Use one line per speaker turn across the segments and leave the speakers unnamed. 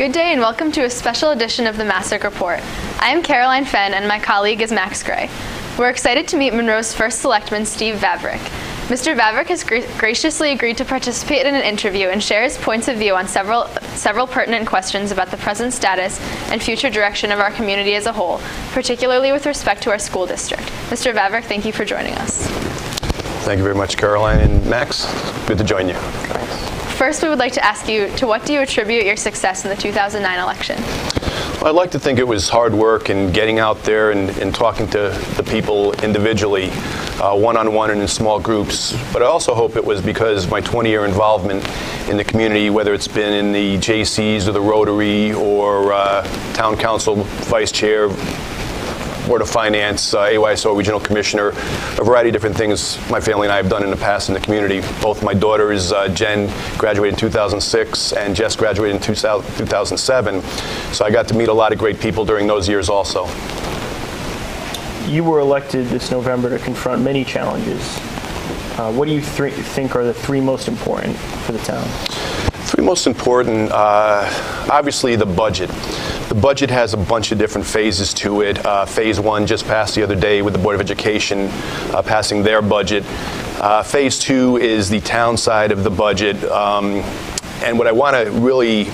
Good day and welcome to a special edition of the Masuk Report. I am Caroline Fenn and my colleague is Max Gray. We're excited to meet Monroe's first selectman, Steve Vavrek. Mr. Vavrek has graciously agreed to participate in an interview and share his points of view on several pertinent questions about the present status and future direction of our community as a whole, particularly with respect to our school district. Mr. Vavrek, thank you for joining us.
Thank you very much, Caroline and Max. Good to join you.
First, we would like to ask you, to what do you attribute your success in the 2009 election?
Well, I'd like to think it was hard work and getting out there and talking to the people individually, one-on-one and in small groups. But I also hope it was because my 20-year involvement in the community, whether it's been in the JCs or the Rotary or Town Council Vice Chair, Board of Finance, AYSO Regional Commissioner, a variety of different things my family and I have done in the past in the community. Both my daughters, Jen graduated in 2006 and Jess graduated in 2007. So I got to meet a lot of great people during those years also.
You were elected this November to confront many challenges. What do you think are the three most important for the town?
Three most important, obviously the budget. The budget has a bunch of different phases to it. Phase one just passed the other day with the Board of Education passing their budget. Phase two is the town side of the budget. And what I want to really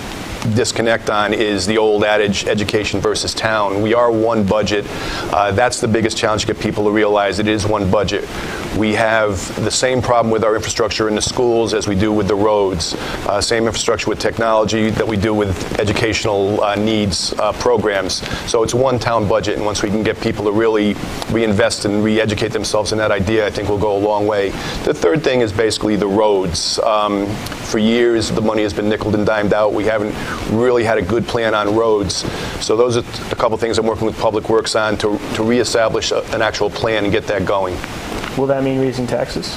disconnect on is the old adage, education versus town. We are one budget. That's the biggest challenge to get people to realize it is one budget. We have the same problem with our infrastructure in the schools as we do with the roads. Same infrastructure with technology that we do with educational needs programs. So it's one town budget, and once we can get people to really reinvest and re-educate themselves in that idea, I think we'll go a long way. The third thing is basically the roads. For years, the money has been nickeled and dimed out. We haven't really had a good plan on roads. So those are a couple things I'm working with Public Works on to reestablish an actual plan and get that going.
Will that mean raising taxes?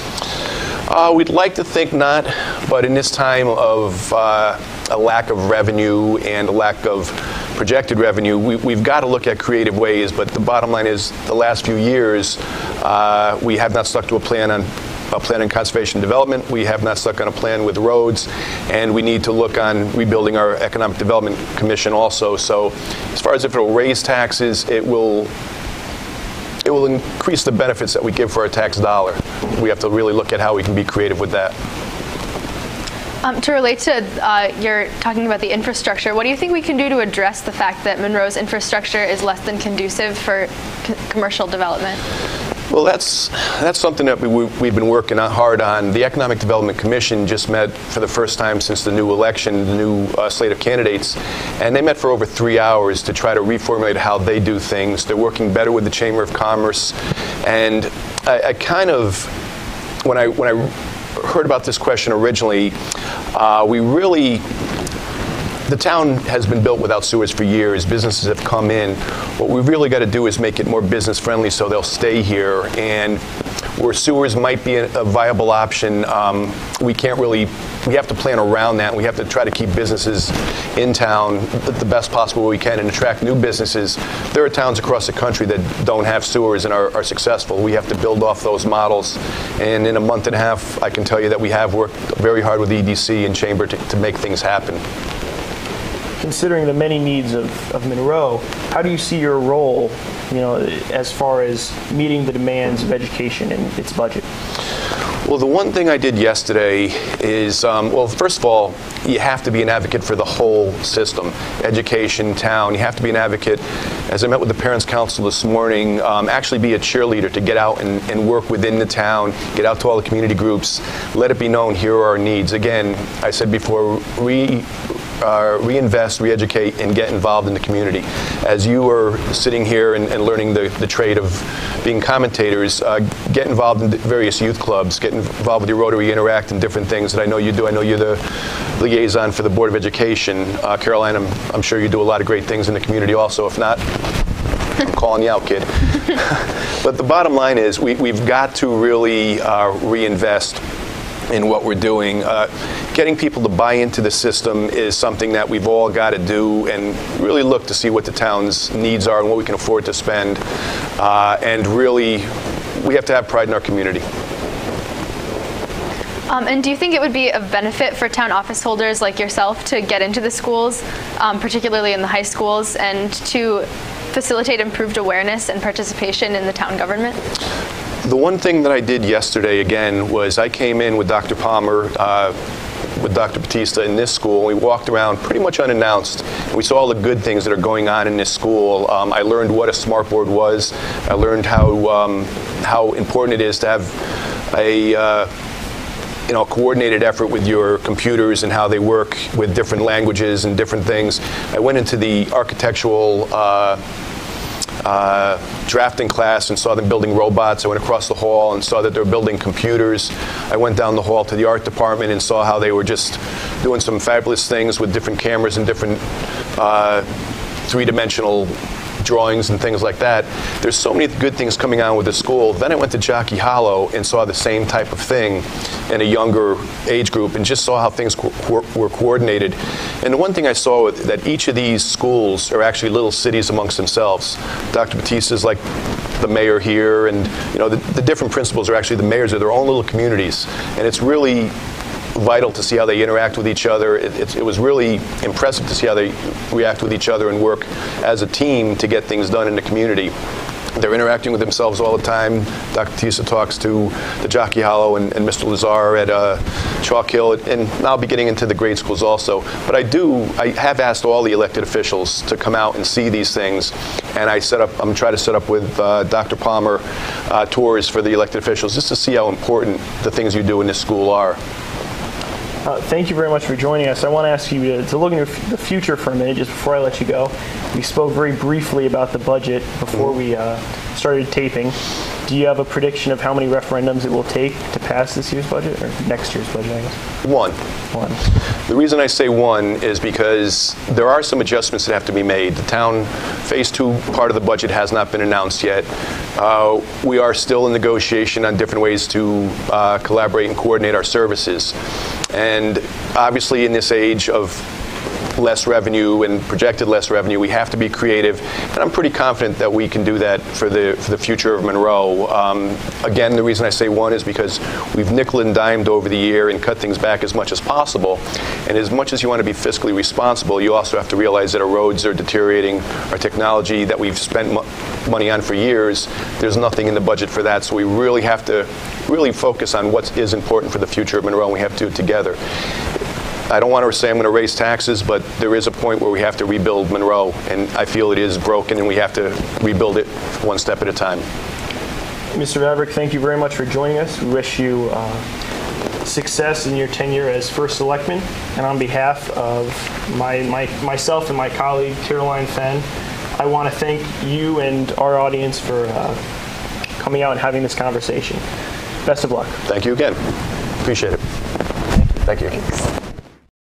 We'd like to think not, but in this time of a lack of revenue and a lack of projected revenue, we've got to look at creative ways. But the bottom line is, the last few years, we have not stuck to a plan on conservation and development. We have not stuck on a plan with roads, and we need to look on rebuilding our Economic Development Commission also. So as far as if it will raise taxes, it will increase the benefits that we give for our tax dollar. We have to really look at how we can be creative with that.
To relate to you're talking about the infrastructure, what do you think we can do to address the fact that Monroe's infrastructure is less than conducive for commercial development?
Well, that's something that we've been working hard on. The Economic Development Commission just met for the first time since the new election, the new slate of candidates, and they met for over 3 hours to try to reformulate how they do things. They're working better with the Chamber of Commerce, and I kind of, when I heard about this question originally, the town has been built without sewers for years. Businesses have come in. What we've really got to do is make it more business friendly so they'll stay here. And where sewers might be a viable option, we have to plan around that. We have to try to keep businesses in town the best possible way we can and attract new businesses. There are towns across the country that don't have sewers and are successful. We have to build off those models. And in a month and a half, I can tell you that we have worked very hard with EDC and Chamber to make things happen.
Considering the many needs of Monroe, how do you see your role, as far as meeting the demands of education and its budget?
Well, the one thing I did yesterday is, well, first of all, you have to be an advocate for the whole system, education, town. You have to be an advocate. As I met with the Parents' Council this morning, actually be a cheerleader to get out and work within the town, get out to all the community groups, let it be known, here are our needs. Again, I said before, reinvest, re-educate, and get involved in the community. As you are sitting here and learning the trade of being commentators, get involved in various youth clubs, get involved with your Rotary, interact in different things that I know you do. I know you're the liaison for the Board of Education. Caroline, I'm sure you do a lot of great things in the community also. If not, I'm calling you out, kid. But the bottom line is we've got to really reinvest in what we're doing. Getting people to buy into the system is something that we've all got to do, and really look to see what the town's needs are and what we can afford to spend. And really, we have to have pride in our community.
And do you think it would be of benefit for town office holders like yourself to get into the schools, particularly in the high schools, and to facilitate improved awareness and participation in the town government?
The one thing that I did yesterday, again, was I came in with Dr. Palmer, with Dr. Batista in this school. We walked around pretty much unannounced. And we saw all the good things that are going on in this school. I learned what a smart board was. I learned how important it is to have a coordinated effort with your computers and how they work with different languages and different things. I went into the architectural drafting class and saw them building robots. I went across the hall and saw that they were building computers. I went down the hall to the art department and saw how they were just doing some fabulous things with different cameras and different three-dimensional drawings and things like that. There's so many good things coming on with the school. Then I went to Jockey Hollow and saw the same type of thing in a younger age group and just saw how things were coordinated. And the one thing I saw was that each of these schools are actually little cities amongst themselves. Dr. Batista is like the mayor here, and the different principals are actually the mayors of their own little communities. And it's really vital to see how they interact with each other. It was really impressive to see how they react with each other and work as a team to get things done in the community. They're interacting with themselves all the time. Dr. Batista talks to the Jockey Hollow and Mr. Lazar at Chalk Hill, and now I'll be getting into the grade schools also. But I have asked all the elected officials to come out and see these things, and I'm trying to set up with Dr. Palmer tours for the elected officials just to see how important the things you do in this school are.
Thank you very much for joining us. I want to ask you to look into the future for a minute, just before I let you go. We spoke very briefly about the budget before we started taping. Do you have a prediction of how many referendums it will take to pass this year's budget, or next year's budget, I guess?
One. The reason I say one is because there are some adjustments that have to be made. The town Phase 2 part of the budget has not been announced yet. We are still in negotiation on different ways to collaborate and coordinate our services. And obviously in this age of less revenue and projected less revenue, we have to be creative, and I'm pretty confident that we can do that for the future of Monroe. Again, the reason I say one is because we've nickel and dimed over the year and cut things back as much as possible, and as much as you want to be fiscally responsible, you also have to realize that our roads are deteriorating, our technology that we've spent money on for years, there's nothing in the budget for that, so we really have to focus on what is important for the future of Monroe, and we have to do it together. I don't want to say I'm going to raise taxes, but there is a point where we have to rebuild Monroe, and I feel it is broken, and we have to rebuild it one step at a time.
Mr. Vavrek, thank you very much for joining us. We wish you success in your tenure as first selectman, and on behalf of myself and my colleague, Caroline Fenn, I want to thank you and our audience for coming out and having this conversation. Best of luck.
Thank you again. Appreciate it. Thank you.
Thanks.